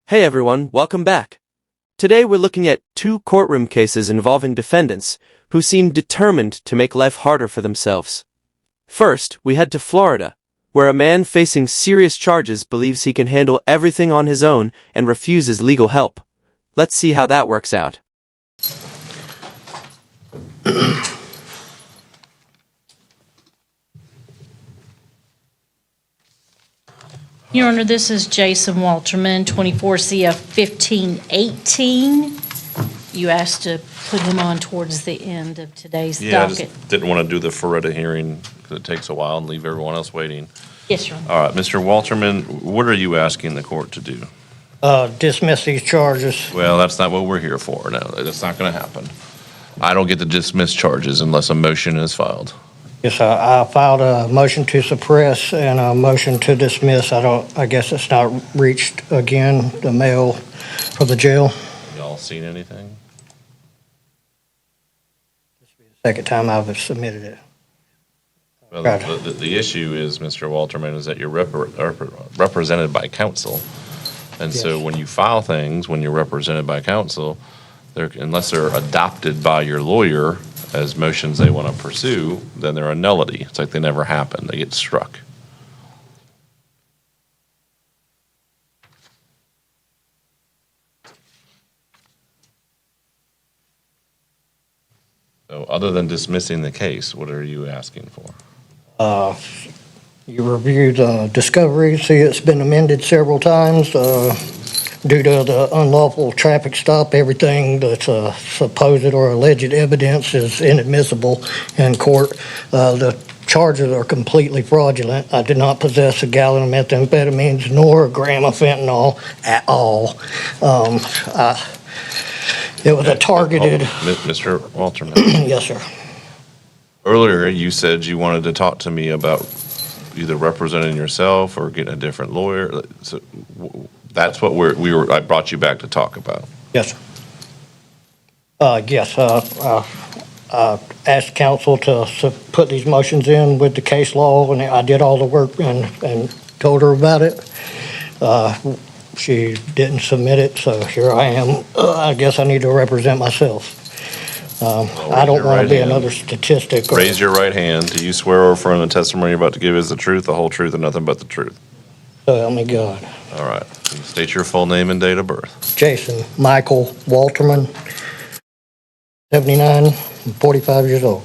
Hey everyone, welcome back. Today we're looking at two courtroom cases involving defendants who seem determined to make life harder for themselves. First, we head to Florida, where a man facing serious charges believes he can handle everything on his own and refuses legal help. Let's see how that works out. Your Honor, this is Jason Walterman, 24 CF 1518. You asked to put him on towards the end of today's Yeah, I docket. just didn't want to do the Ferretta hearing because it takes a while and leave everyone else waiting. Yes, Your Honor. All right, Mr. Walterman, what are you asking the court to do? Dismiss these charges. Well, that's not what we're here for. No, that's not going to happen. I don't get to dismiss charges unless a motion is filed. Yes, I filed a motion to suppress and a motion to dismiss. I guess it's not reached again, the mail for the jail. Y'all seen anything? Second time I've submitted it. Well, Right. the issue is, Mr. Walterman, is that you're represented by counsel. And so Yes. when you file things, when you're represented by counsel, unless they're adopted by your lawyer as motions they want to pursue, then they're a nullity. It's like they never happened. They get struck. So other than dismissing the case, what are you asking for? You reviewed discovery, see it's been amended several times due to the unlawful traffic stop. Everything that's supposed or alleged evidence is inadmissible in court. The charges are completely fraudulent. I did not possess a gallon of methamphetamines nor a gram of fentanyl at all. It was a targeted, Mr. Walterman, yes, sir. earlier you said you wanted to talk to me about either representing yourself or getting a different lawyer. So that's what I brought you back to talk about. Yes, sir. Yes, I asked counsel to put these motions in with the case law, and I did all the work and told her about it. She didn't submit it, so here I am. I guess I need to represent myself. I don't want to be another statistic. Raise your right hand. Do you swear or affirm the testimony you're about to give is the truth, the whole truth, and nothing but the truth? So help me God. All right. State your full name and date of birth. Jason Michael Walterman, 79, 45 years old.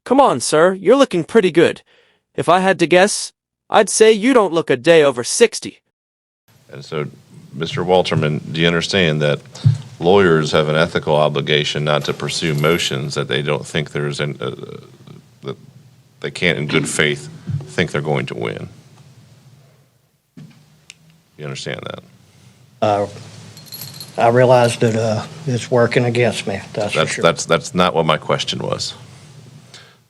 Come on, sir, you're looking pretty good. If I had to guess, I'd say you don't look a day over 60. And so, Mr. Walterman, do you understand that lawyers have an ethical obligation not to pursue motions that they don't think that they can't in good faith think they're going to win? You understand that? I realize that it's working against me, that's for sure. That's not what my question was.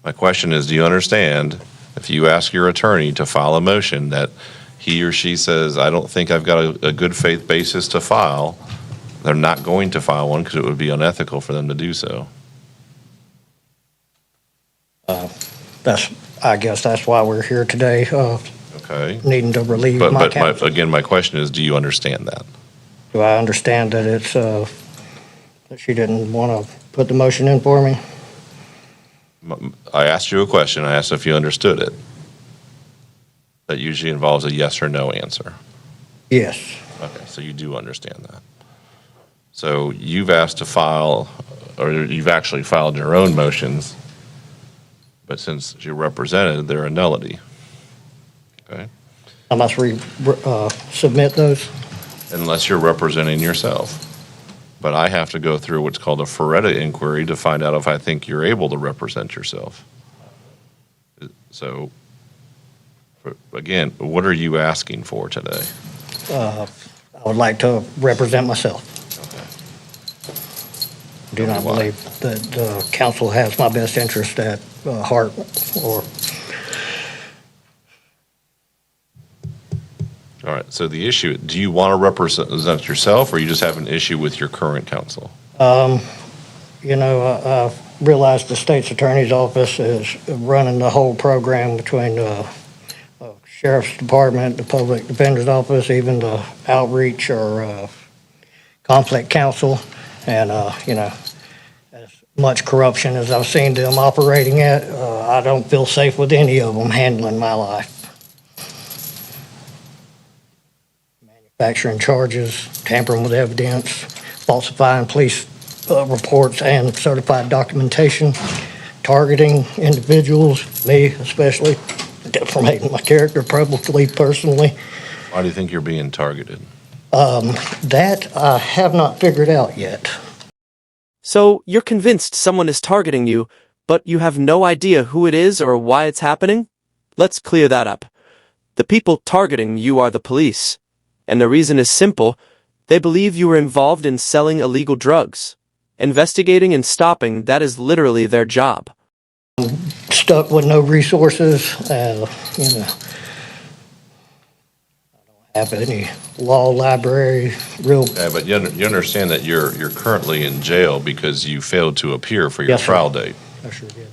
My question is, do you understand if you ask your attorney to file a motion that he or she says, I don't think I've got a good faith basis to file, they're not going to file one because it would be unethical for them to do so? I guess that's why we're here today, Okay. needing to relieve my But counsel. again, my question is, do you understand that? Do I understand that it's, that she didn't want to put the motion in for me? I asked you a question. I asked if you understood it. That usually involves a yes or no answer. Yes. Okay, so you do understand that. So you've asked to file, or you've actually filed your own motions, but since you're represented, they're a nullity. Okay? I must submit those? Unless you're representing yourself. But I have to go through what's called a Ferretta inquiry to find out if I think you're able to represent yourself. So, again, what are you asking for today? I would like to represent myself. Okay. Do not Why? believe that the council has my best interest at heart or. All right, so the issue, do you want to represent yourself, or you just have an issue with your current counsel? You know, I realize the state's attorney's office is running the whole program between Sheriff's Department, the Public Defender's Office, even the outreach or conflict counsel, and, as much corruption as I've seen them operating at, I don't feel safe with any of them handling my life. Manufacturing charges, tampering with evidence, falsifying police reports and certified documentation, targeting individuals, me especially, defamating my character publicly, personally. Why do you think you're being targeted? That I have not figured out yet. So, you're convinced someone is targeting you, but you have no idea who it is or why it's happening? Let's clear that up. The people targeting you are the police. And the reason is simple. They believe you were involved in selling illegal drugs. Investigating and stopping, that is literally their job. Stuck with no resources, and, I don't have any law library, real. Yeah, but you understand that you're currently in jail because you failed to appear for your Yes, sir. trial date. I sure did.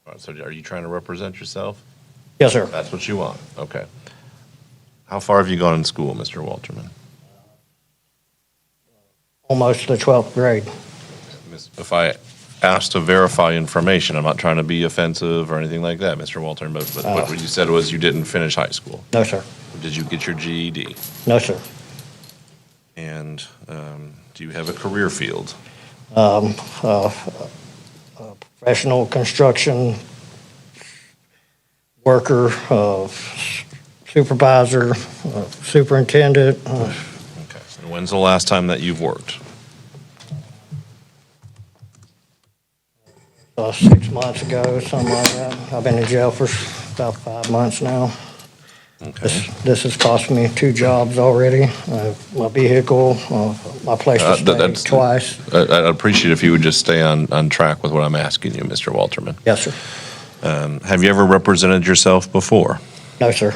All right, so are you trying to represent yourself? Yes, sir. That's what you want. Okay. How far have you gone in school, Mr. Walterman? Almost the 12th grade. If I asked to verify information, I'm not trying to be offensive or anything like that, Mr. Walterman, but what you said was you didn't finish high school. No, sir. Did you get your GED? No, sir. And do you have a career field? Professional construction worker, supervisor, superintendent. Okay. And when's the last time that you've worked? 6 months ago, something like that. I've been in jail for about 5 months now. Okay. This has cost me 2 jobs already. My vehicle, my place to stay twice. I'd appreciate if you would just stay on track with what I'm asking you, Mr. Walterman. Yes, sir. Have you ever represented yourself before? No, sir.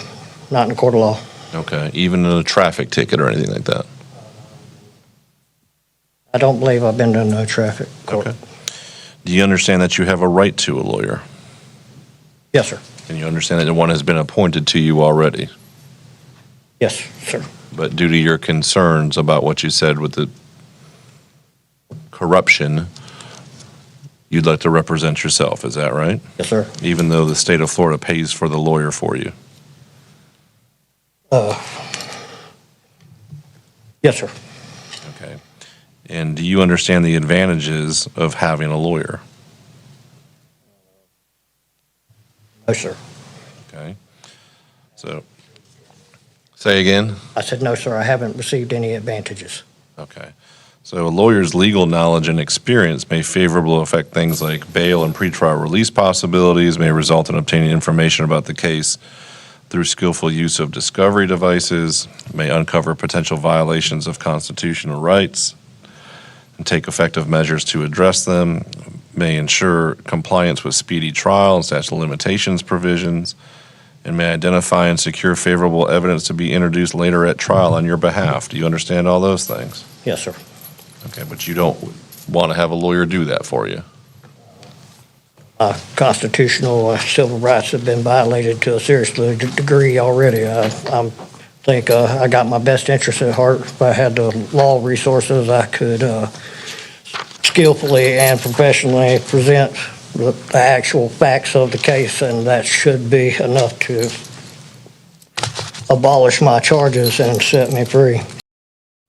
Not in a court of law. Okay. Even in a traffic ticket or anything like that? I don't believe I've been to no traffic court. Okay. Do you understand that you have a right to a lawyer? Yes, sir. And you understand that one has been appointed to you already? Yes, sir. But due to your concerns about what you said with the corruption, you'd like to represent yourself, is that right? Yes, sir. Even though the state of Florida pays for the lawyer for you? Yes, sir. Okay. And do you understand the advantages of having a lawyer? No, sir. Okay. So, say again? I said, no, sir. I haven't received any advantages. Okay. So a lawyer's legal knowledge and experience may favorably affect things like bail and pretrial release possibilities, may result in obtaining information about the case through skillful use of discovery devices, may uncover potential violations of constitutional rights, and take effective measures to address them, may ensure compliance with speedy trial and statute of limitations provisions, and may identify and secure favorable evidence to be introduced later at trial on your behalf. Do you understand all those things? Yes, sir. Okay, but you don't want to have a lawyer do that for you? Constitutional civil rights have been violated to a serious degree already. I think I got my best interest at heart. If I had the law resources, I could skillfully and professionally present the actual facts of the case, and that should be enough to abolish my charges and set me free.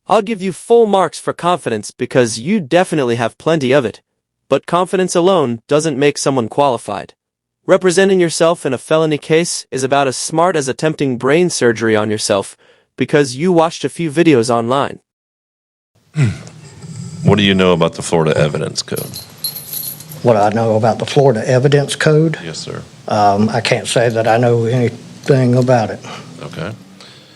I'll give you full marks for confidence because you definitely have plenty of it. But confidence alone doesn't make someone qualified. Representing yourself in a felony case is about as smart as attempting brain surgery on yourself because you watched a few videos online. What do you know about the Florida Evidence Code? What I know about the Florida Evidence Code, Yes, sir. I can't say that I know anything about it. Okay.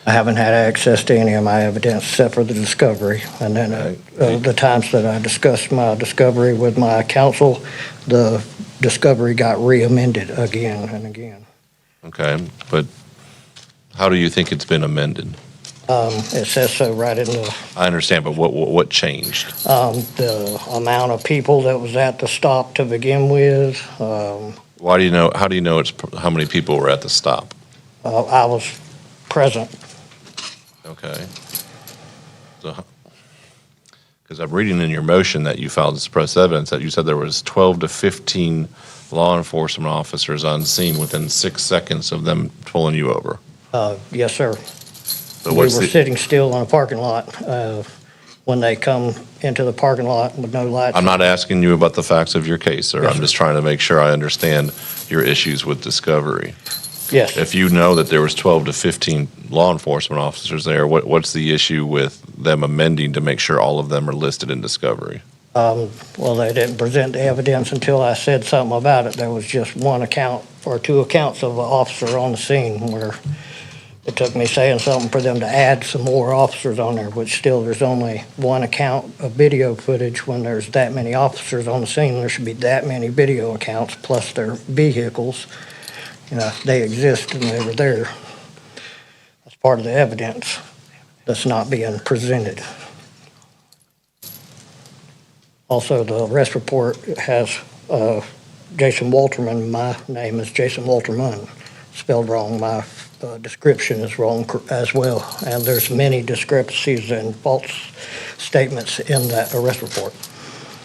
I haven't had access to any of my evidence except for the discovery. And then the times that I discussed my discovery with my counsel, the discovery got re-amended again and again. Okay, but how do you think it's been amended? It says so right in the I understand, but what changed? the amount of people that was at the stop to begin with. Why do you know? How do you know how many people were at the stop? I was present. Okay. So, because I'm reading in your motion that you filed to suppress evidence that you said there was 12 to 15 law enforcement officers on scene within 6 seconds of them pulling you over. Yes, sir. So We what's were the, sitting still in a parking lot when they come into the parking lot with no lights. I'm not asking you about the facts of your case, sir. Yes, I'm sir. just trying to make sure I understand your issues with discovery. Yes. If you know that there was 12 to 15 law enforcement officers there, what's the issue with them amending to make sure all of them are listed in discovery? Well, they didn't present the evidence until I said something about it. There was just one account or two accounts of an officer on the scene where it took me saying something for them to add some more officers on there, which still there's only one account of video footage. When there's that many officers on the scene, there should be that many video accounts plus their vehicles. You know, they exist and they were there. That's part of the evidence that's not being presented. Also, the arrest report has Jason Walterman. My name is Jason Walterman, spelled wrong. My description is wrong as well. And there's many discrepancies and false statements in that arrest report.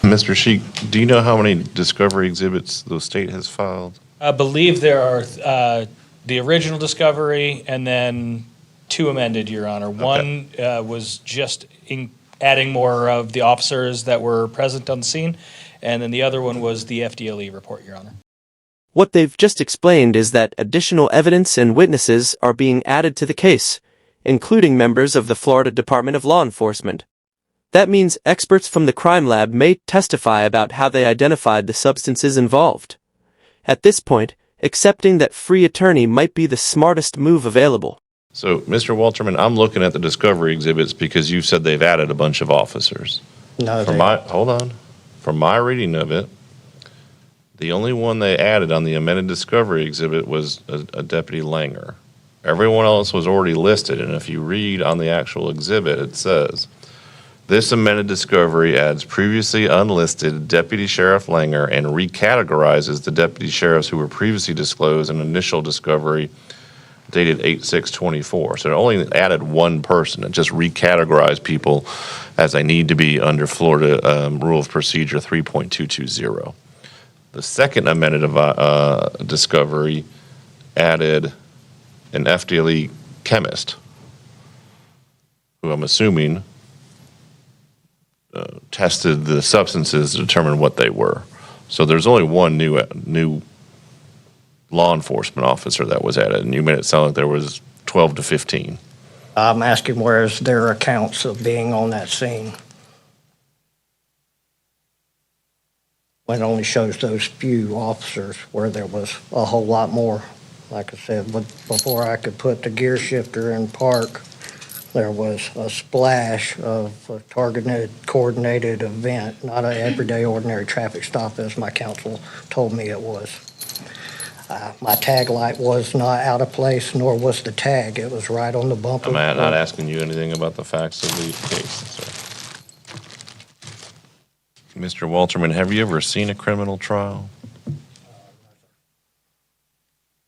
Mr. Sheik, do you know how many discovery exhibits the state has filed? I believe there are the original discovery and then two amended, Your Honor. One was just adding more of the officers that were present on the scene, and then the other one was the FDLE report, Your Honor. What they've just explained is that additional evidence and witnesses are being added to the case, including members of the Florida Department of Law Enforcement. That means experts from the crime lab may testify about how they identified the substances involved. At this point, accepting that free attorney might be the smartest move available. So, Mr. Walterman, I'm looking at the discovery exhibits because you said they've added a bunch of officers. No, Hold on. From my reading of it, the only one they added on the amended discovery exhibit was a Deputy Langer. Everyone else was already listed, and if you read on the actual exhibit, it says, this amended discovery adds previously unlisted Deputy Sheriff Langer and recategorizes the deputy sheriffs who were previously disclosed in initial discovery dated 8/6/24. So it only added one person. It just recategorized people as they need to be under Florida Rule of Procedure 3.220. The second amended discovery added an FDLE chemist, who I'm assuming tested the substances to determine what they were. So there's only one new law enforcement officer that was added, and you made it sound like there was 12 to 15. I'm asking where's their accounts of being on that scene? When it only shows those few officers where there was a whole lot more. Like I said, before I could put the gear shifter in park, there was a splash of a targeted, coordinated event, not an everyday ordinary traffic stop as my counsel told me it was. My tag light was not out of place, nor was the tag. It was right on the bumper. I'm not asking you anything about the facts of the case, sir. Mr. Walterman, have you ever seen a criminal trial? Have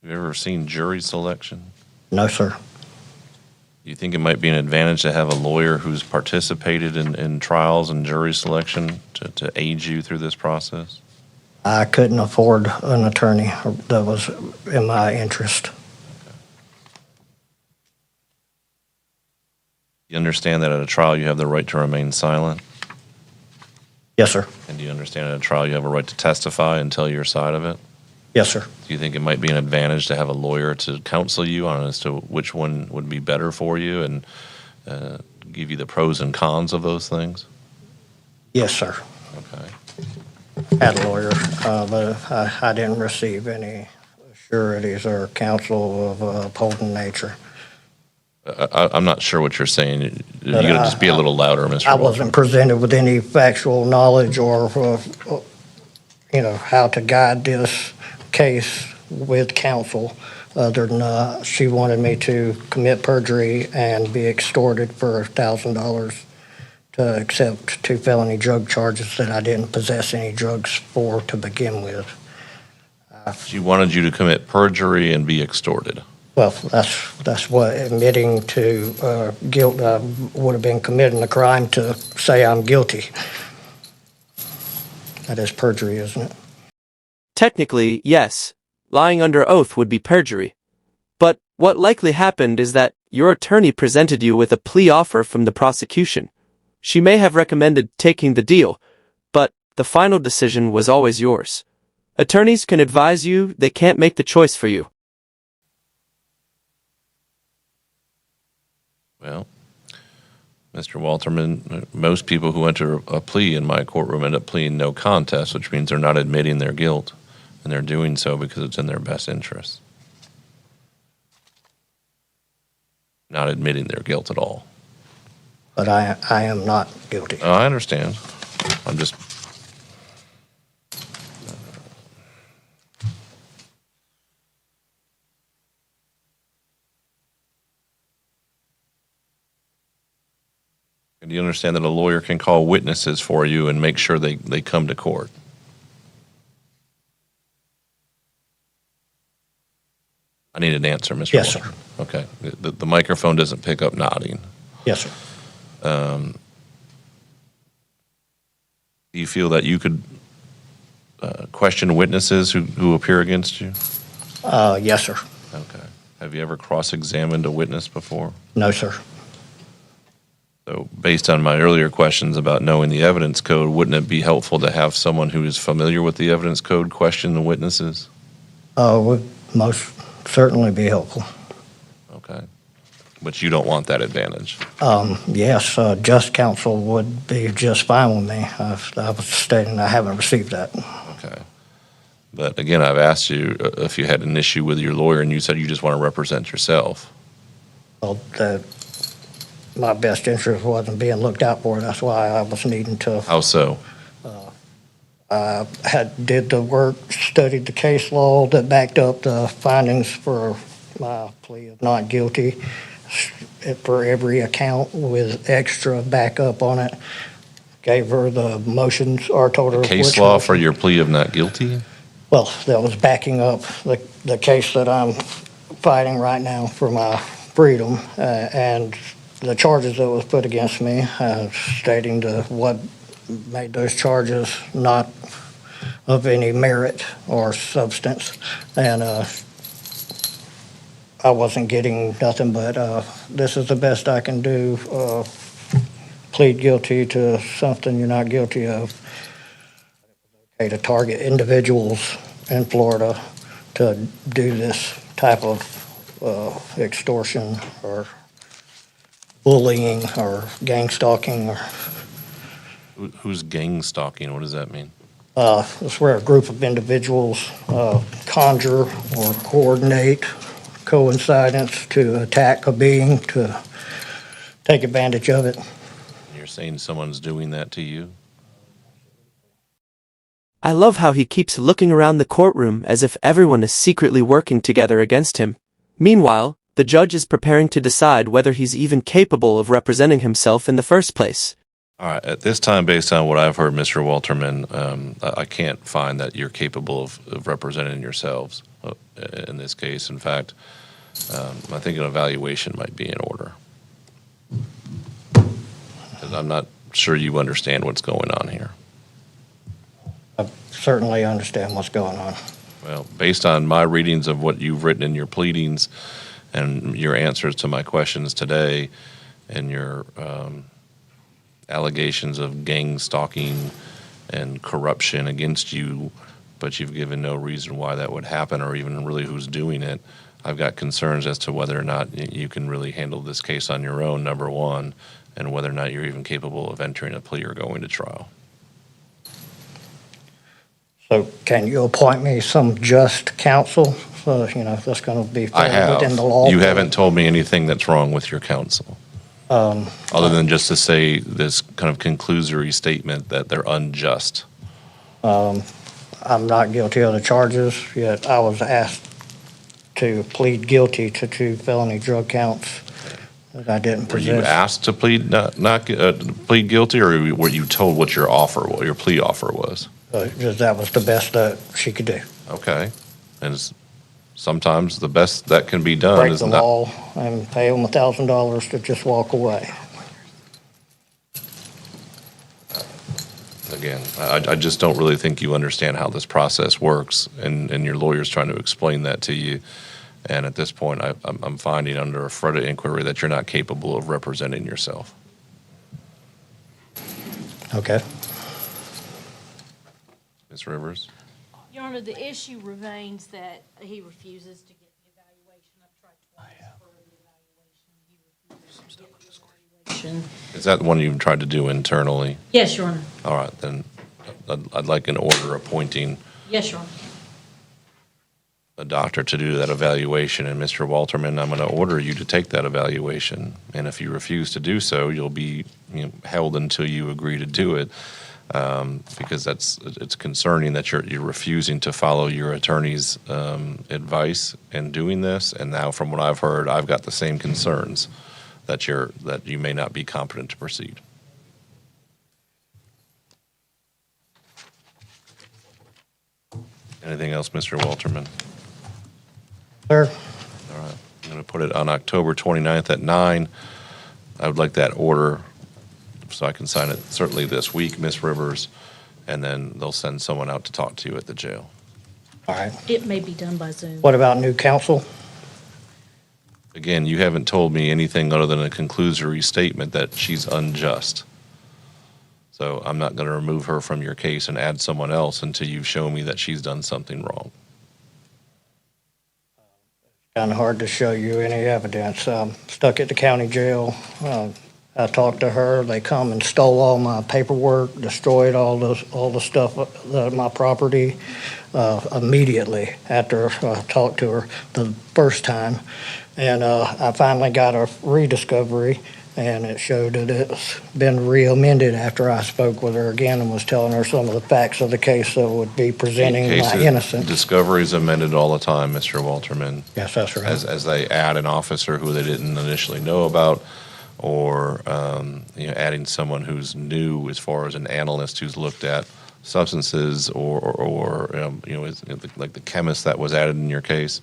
you ever seen jury selection? No, sir. Do you think it might be an advantage to have a lawyer who's participated in trials and jury selection to aid you through this process? I couldn't afford an attorney that was in my interest. You understand that at a trial you have the right to remain silent? Yes, sir. And do you understand at a trial you have a right to testify and tell your side of it? Yes, sir. Do you think it might be an advantage to have a lawyer to counsel you on as to which one would be better for you and give you the pros and cons of those things? Yes, sir. Okay. Had a lawyer, but I didn't receive any sureties or counsel of upholding nature. I'm not sure what you're saying. You got to just be a little louder, Mr. I Walter. wasn't presented with any factual knowledge or, how to guide this case with counsel, other than she wanted me to commit perjury and be extorted for $1,000 to accept 2 felony drug charges that I didn't possess any drugs for to begin with. She wanted you to commit perjury and be extorted. Well, that's what admitting to guilt, would have been committing the crime to say I'm guilty. That is perjury, isn't it? Technically, yes, lying under oath would be perjury. But what likely happened is that your attorney presented you with a plea offer from the prosecution. She may have recommended taking the deal, but the final decision was always yours. Attorneys can advise you, they can't make the choice for you. Well, Mr. Walterman, most people who enter a plea in my courtroom end up pleading no contest, which means they're not admitting their guilt, and they're doing so because it's in their best interest. Not admitting their guilt at all. But I am not guilty. Oh, I understand. I'm just... Do you understand that a lawyer can call witnesses for you and make sure they come to court? I need an answer, Mr. Yes, Walter. sir. Okay. The microphone doesn't pick up nodding. Yes, sir. Do you feel that you could question witnesses who appear against you? Yes, sir. Okay. Have you ever cross-examined a witness before? No, sir. So based on my earlier questions about knowing the evidence code, wouldn't it be helpful to have someone who is familiar with the evidence code question the witnesses? Would most certainly be helpful. Okay. But you don't want that advantage? Yes, just counsel would be just fine with me. I was stating I haven't received that. Okay. But again, I've asked you if you had an issue with your lawyer, and you said you just want to represent yourself. Well, my best interest wasn't being looked out for. That's why I was needing to. How so? I did the work, studied the case law that backed up the findings for my plea of not guilty for every account with extra backup on it. Gave her the motions or told her Case which law motion. for your plea of not guilty? Well, that was backing up the case that I'm fighting right now for my freedom, and the charges that was put against me, stating what made those charges not of any merit or substance, and I wasn't getting nothing but this is the best I can do, plead guilty to something you're not guilty of. Okay, to target individuals in Florida to do this type of extortion or bullying or gang stalking. Who's gang stalking? What does that mean? It's where a group of individuals conjure or coordinate coincidence to attack a being, to take advantage of it. You're saying someone's doing that to you? I love how he keeps looking around the courtroom as if everyone is secretly working together against him. Meanwhile, the judge is preparing to decide whether he's even capable of representing himself in the first place. All right. At this time, based on what I've heard, Mr. Walterman, I can't find that you're capable of representing yourselves in this case. In fact, I think an evaluation might be in order. Because I'm not sure you understand what's going on here. I certainly understand what's going on. Well, based on my readings of what you've written in your pleadings and your answers to my questions today and your allegations of gang stalking and corruption against you, but you've given no reason why that would happen or even really who's doing it, I've got concerns as to whether or not you can really handle this case on your own, number one, and whether or not you're even capable of entering a plea or going to trial. So can you appoint me some just counsel? So, that's going to be I have. within the law. You haven't told me anything that's wrong with your counsel. Other than just to say this kind of conclusory statement that they're unjust. I'm not guilty of the charges, yet I was asked to plead guilty to 2 felony drug counts that I didn't Were possess. you asked to plead plead guilty, or were you told what your plea offer was? That was the best that she could do. Okay, and sometimes the best that can be done break is the not. law and pay them $1,000 to just walk away. Again, I just don't really think you understand how this process works, and your lawyer's trying to explain that to you. And at this point, I'm finding under a FREDA inquiry that you're not capable of representing yourself. Okay. Ms. Rivers? Your Honor, the issue remains that he refuses to get the evaluation. I've tried twice for the evaluation. He refuses to get the evaluation. Is that the one you tried to do internally? Yes, Your Honor. All right, then I'd like an order appointing Yes, Your Honor. a doctor to do that evaluation. And Mr. Walterman, I'm going to order you to take that evaluation. And if you refuse to do so, you'll be held until you agree to do it. Because it's concerning that you're refusing to follow your attorney's advice in doing this. And now, from what I've heard, I've got the same concerns that you may not be competent to proceed. Anything else, Mr. Walterman? Sir? All right, I'm going to put it on October 29th at 9. I would like that order so I can sign it certainly this week, Ms. Rivers, and then they'll send someone out to talk to you at the jail. All right. It may be done by Zoom. What about new counsel? Again, you haven't told me anything other than a conclusory statement that she's unjust. So I'm not going to remove her from your case and add someone else until you show me that she's done something wrong. Kind of hard to show you any evidence. Stuck at the county jail. I talked to her. They come and stole all my paperwork, destroyed all the stuff, my property, immediately after I talked to her the first time. And I finally got a rediscovery, and it showed that it's been re-amended after I spoke with her again and was telling her some of the facts of the case that would be presenting my innocence. Discovery is amended all the time, Mr. Walterman. Yes, that's right. As they add an officer who they didn't initially know about, or adding someone who's new as far as an analyst who's looked at substances, or like the chemist that was added in your case.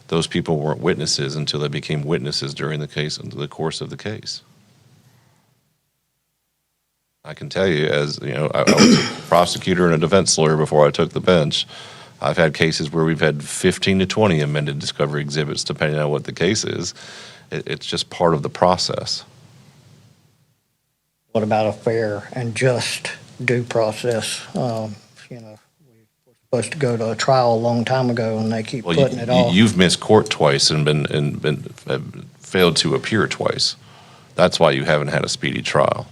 Those people weren't witnesses until they became witnesses during the case, into the course of the case. I can tell you, as you know, I was a prosecutor and a defense lawyer before I took the bench. I've had cases where we've had 15 to 20 amended discovery exhibits, depending on what the case is. It's just part of the process. What about a fair and just due process? We were supposed to go to a trial a long time ago, and they keep putting it off. You've missed court twice and have failed to appear twice. That's why you haven't had a speedy trial.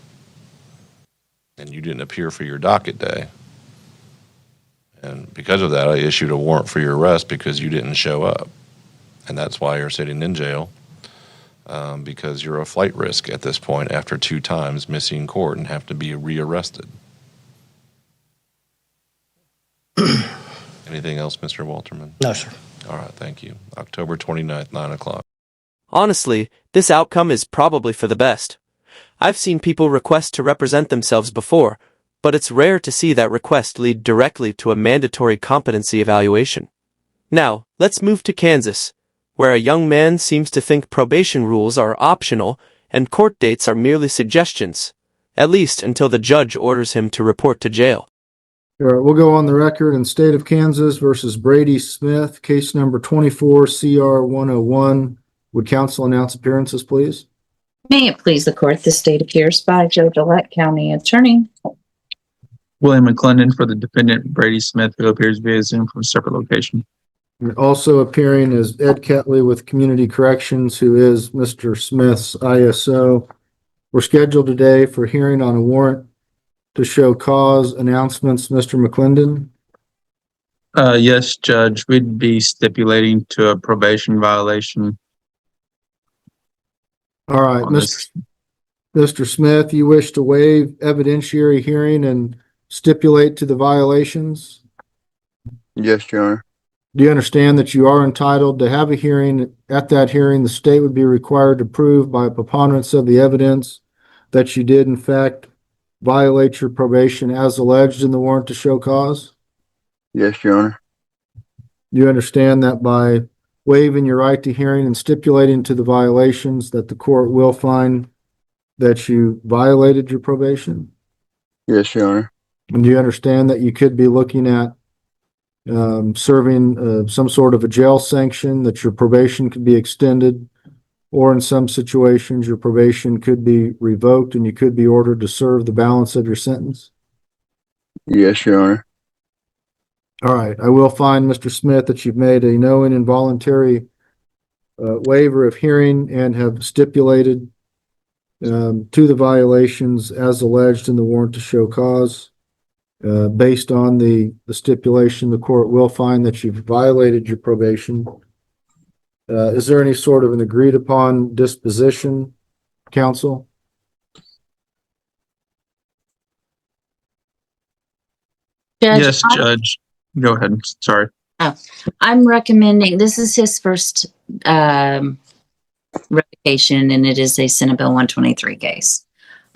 And you didn't appear for your docket day. And because of that, I issued a warrant for your arrest because you didn't show up. And that's why you're sitting in jail, because you're a flight risk at this point after 2 times missing court and have to be rearrested. Anything else, Mr. Walterman? No, sir. All right, thank you. October 29th, 9 o'clock. Honestly, this outcome is probably for the best. I've seen people request to represent themselves before, but it's rare to see that request lead directly to a mandatory competency evaluation. Now, let's move to Kansas, where a young man seems to think probation rules are optional and court dates are merely suggestions, at least until the judge orders him to report to jail. All right, we'll go on the record in State of Kansas versus Brady Smith, case number 24 CR 101. Would counsel announce appearances, please? May it please the court, the state appears by Joe Gillette, County Attorney. William McClendon for the defendant, Brady Smith, who appears via Zoom from a separate location. And also appearing is Ed Ketley with Community Corrections, who is Mr. Smith's ISO. We're scheduled today for hearing on a warrant to show cause. Announcements, Mr. McClendon. Yes, Judge, we'd be stipulating to a probation violation. All right, Mr. Smith, you wish to waive evidentiary hearing and stipulate to the violations? Yes, Your Honor. Do you understand that you are entitled to have a hearing? At that hearing, the state would be required to prove by a preponderance of the evidence that you did, in fact, violate your probation as alleged in the warrant to show cause? Yes, Your Honor. Do you understand that by waiving your right to hearing and stipulating to the violations that the court will find that you violated your probation? Yes, Your Honor. And do you understand that you could be looking at serving some sort of a jail sanction, that your probation could be extended, or in some situations, your probation could be revoked and you could be ordered to serve the balance of your sentence? Yes, Your Honor. All right, I will find, Mr. Smith, that you've made a knowing and voluntary waiver of hearing and have stipulated to the violations as alleged in the warrant to show cause. Based on the stipulation, the court will find that you've violated your probation. Is there any sort of an agreed upon disposition, counsel? Yes, Judge. Go ahead. Sorry. I'm recommending, this is his first revocation, and it is a Senate Bill 123 case.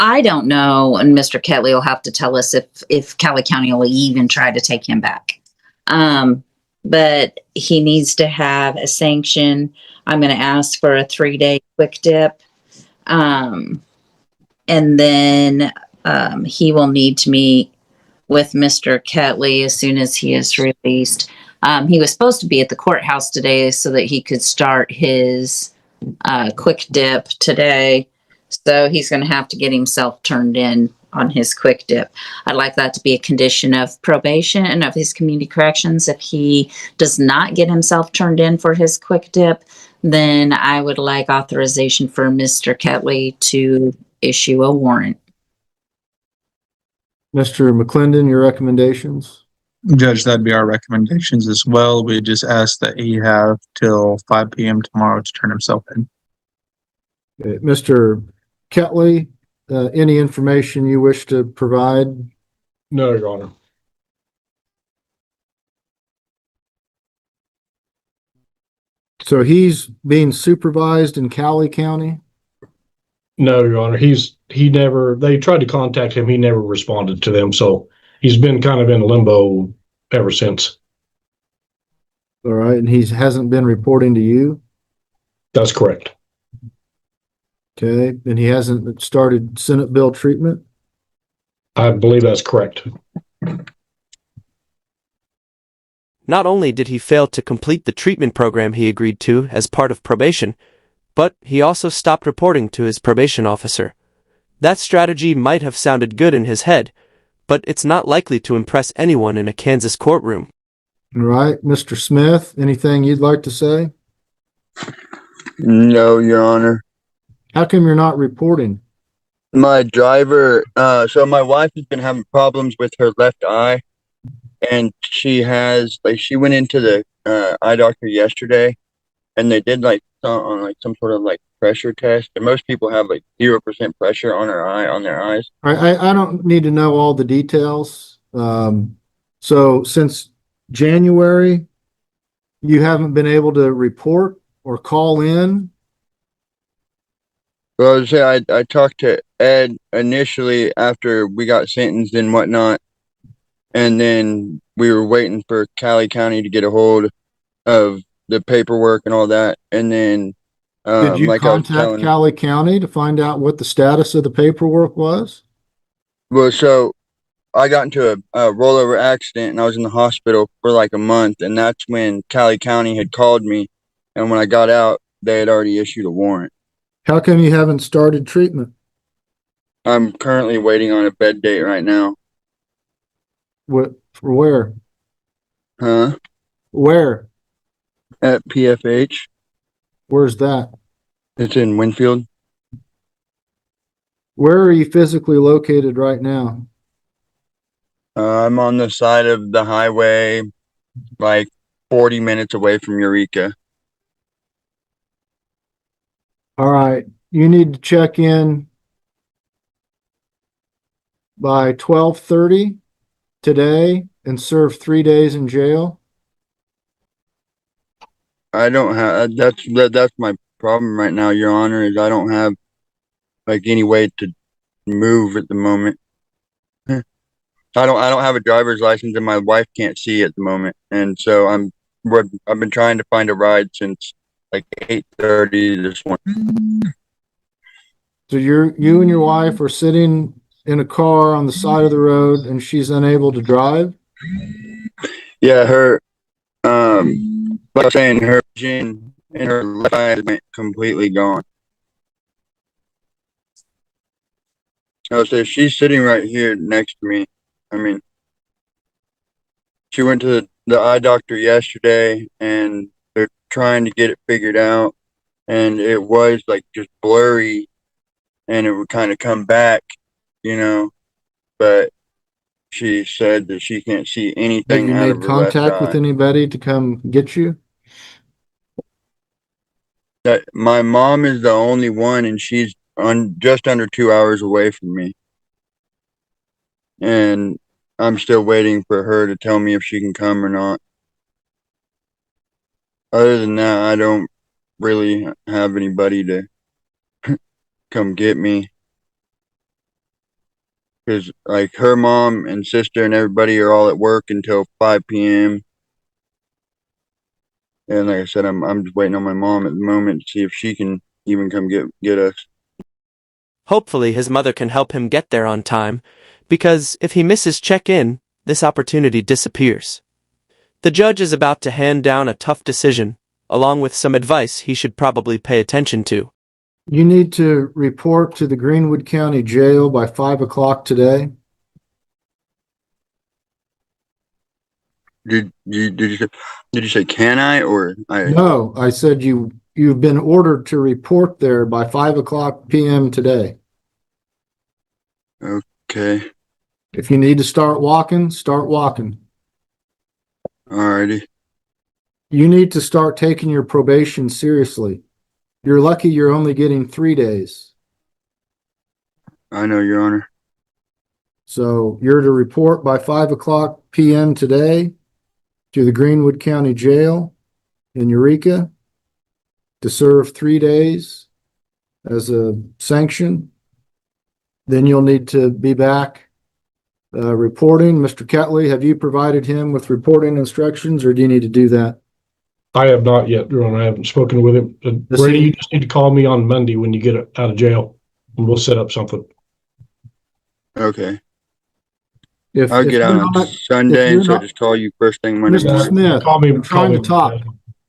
I don't know, and Mr. Ketley will have to tell us if Cowley County will even try to take him back. But he needs to have a sanction. I'm going to ask for a 3-day quick dip. And then he will need to meet with Mr. Ketley as soon as he is released. He was supposed to be at the courthouse today so that he could start his quick dip today. So he's going to have to get himself turned in on his quick dip. I'd like that to be a condition of probation and of his community corrections. If he does not get himself turned in for his quick dip, then I would like authorization for Mr. Ketley to issue a warrant. Mr. McClendon, your recommendations? Judge, that'd be our recommendations as well. We just ask that he have till 5 p.m. tomorrow to turn himself in. Mr. Ketley, any information you wish to provide? No, Your Honor. So he's being supervised in Cowley County? No, Your Honor. They tried to contact him. He never responded to them. So he's been kind of in limbo ever since. All right. And he hasn't been reporting to you? That's correct. Okay. And he hasn't started Senate bill treatment? I believe that's correct. Not only did he fail to complete the treatment program he agreed to as part of probation, but he also stopped reporting to his probation officer. That strategy might have sounded good in his head, but it's not likely to impress anyone in a Kansas courtroom. All right. Mr. Smith, anything you'd like to say? No, Your Honor. How come you're not reporting? My driver, so my wife has been having problems with her left eye, and she went into the eye doctor yesterday, and they did some sort of pressure test, and most people have 0% pressure on their eyes. I don't need to know all the details. So since January, you haven't been able to report or call in? Well, I talked to Ed initially after we got sentenced and whatnot, and then we were waiting for Cowley County to get a hold of the paperwork and all that, and then Did you contact Cowley County to find out what the status of the paperwork was? Well, so I got into a rollover accident and I was in the hospital for a month, and that's when Cowley County had called me, and when I got out, they had already issued a warrant. How come you haven't started treatment? I'm currently waiting on a bed date right now. What, for where? Huh? Where? At PFH. Where's that? It's in Winfield. Where are you physically located right now? I'm on the side of the highway, 40 minutes away from Eureka. All right. You need to check in by 12:30 today and serve 3 days in jail. I don't have that's my problem right now, Your Honor, is I don't have any way to move at the moment. I don't have a driver's license, and my wife can't see at the moment, and so I'm I've been trying to find a ride since like 8:30 this morning. So you and your wife are sitting in a car on the side of the road and she's unable to drive? Yeah, like I was saying, her vision in her left eye went completely gone. I was saying, she's sitting right here next to me. I mean, she went to the eye doctor yesterday and they're trying to get it figured out. And it was like just blurry and it would kind of come back, you know, but she said that she can't see Have anything you out of made her left contact with eye. anybody to come get you? That my mom is the only one, and she's just under 2 hours away from me, and I'm still waiting for her to tell me if she can come or not. Other than that, I don't really have anybody to come get me because, like, her mom and sister and everybody are all at work until 5 p.m. And like I said, I'm just waiting on my mom at the moment to see if she can even come get us. Hopefully his mother can help him get there on time, because if he misses check-in, this opportunity disappears. The judge is about to hand down a tough decision, along with some advice he should probably pay attention to. You need to report to the Greenwood County Jail by 5 o'clock today. Did you say can I or I? No, I said you've been ordered to report there by 5 o'clock p.m. today. Okay, If you need to start walking, start walking. alrighty. You need to start taking your probation seriously. You're lucky you're only getting 3 days. I know, Your Honor. So you're to report by 5 o'clock p.m. today to the Greenwood County Jail in Eureka to serve 3 days as a sanction. Then you'll need to be back reporting. Mr. Ketley, have you provided him with reporting instructions, or do you need to do that? I have not yet, Your Honor. I haven't spoken with him. Brady, you just need to call me on Monday when you get out of jail, and we'll set up something. Okay. If I'll get out on Sunday, and so not, just call you first thing Monday Mr. morning. Smith, I'm trying to talk.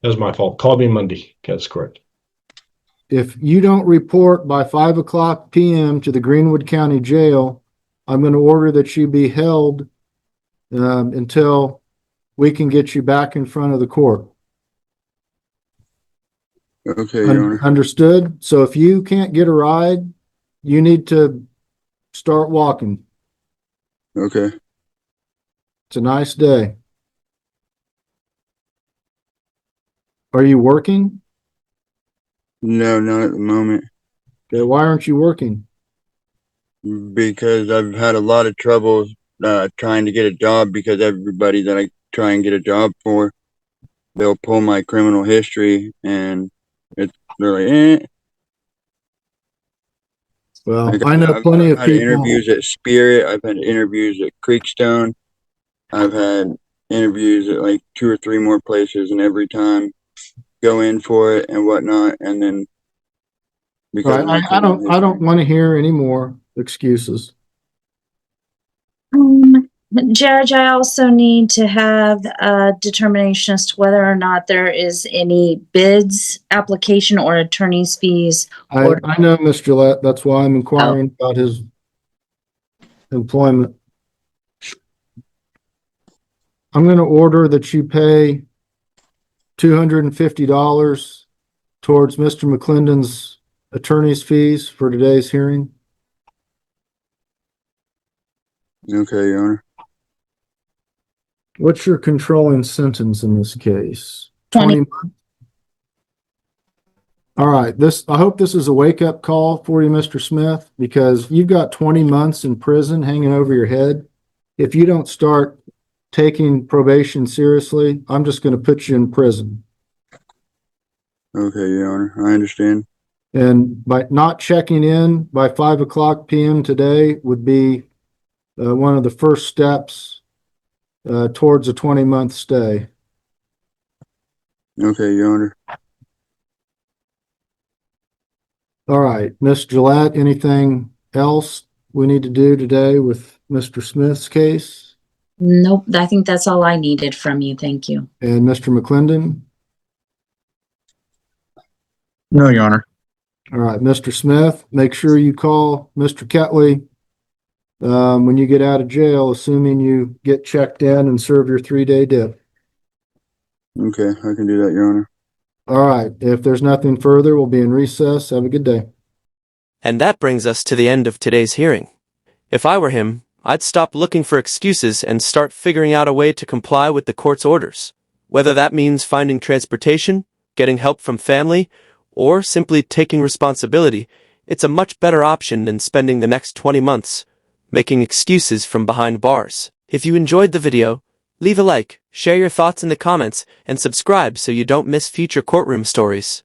That's my fault. Call me Monday. That's correct. If you don't report by 5 o'clock p.m. to the Greenwood County Jail, I'm going to order that you be held until we can get you back in front of the court. Okay, Your Honor. Understood? So if you can't get a ride, you need to start walking. Okay. It's a nice day. Are you working? No, not at the moment. Okay, why aren't you working? Because I've had a lot of trouble trying to get a job because everybody that I try and get a job for, they'll pull my criminal history and they're like, eh. Well, Like, I know plenty I've of had people. interviews at Spirit. I've had interviews at Creekstone. I've had interviews at like 2 or 3 more places, and every time go in for it and whatnot, and then because Right, of my I criminal don't history. want to hear any more excuses. Judge, I also need to have a determination as to whether or not there is any bids, application, or attorney's fees. I know, Ms. Gillette. That's why I'm inquiring about his employment. I'm going to order that you pay $250 towards Mr. McClendon's attorney's fees for today's hearing. Okay, Your Honor. What's your controlling sentence in this case? 20 months? All right. I hope this is a wake-up call for you, Mr. Smith, because you've got 20 months in prison hanging over your head. If you don't start taking probation seriously, I'm just going to put you in prison. Okay, Your Honor. I understand. And by not checking in by 5 o'clock p.m. today would be one of the first steps towards a 20-month stay. Okay, Your Honor. All right, Ms. Gillette, anything else we need to do today with Mr. Smith's case? Nope, I think that's all I needed from you. Thank you. And Mr. McClendon? No, Your Honor. All right, Mr. Smith, make sure you call Mr. Ketley when you get out of jail, assuming you get checked in and serve your 3-day dip. Okay, I can do that, Your Honor. All right, if there's nothing further, we'll be in recess. Have a good day. And that brings us to the end of today's hearing. If I were him, I'd stop looking for excuses and start figuring out a way to comply with the court's orders. Whether that means finding transportation, getting help from family, or simply taking responsibility, it's a much better option than spending the next 20 months making excuses from behind bars. If you enjoyed the video, leave a like, share your thoughts in the comments, and subscribe so you don't miss future courtroom stories.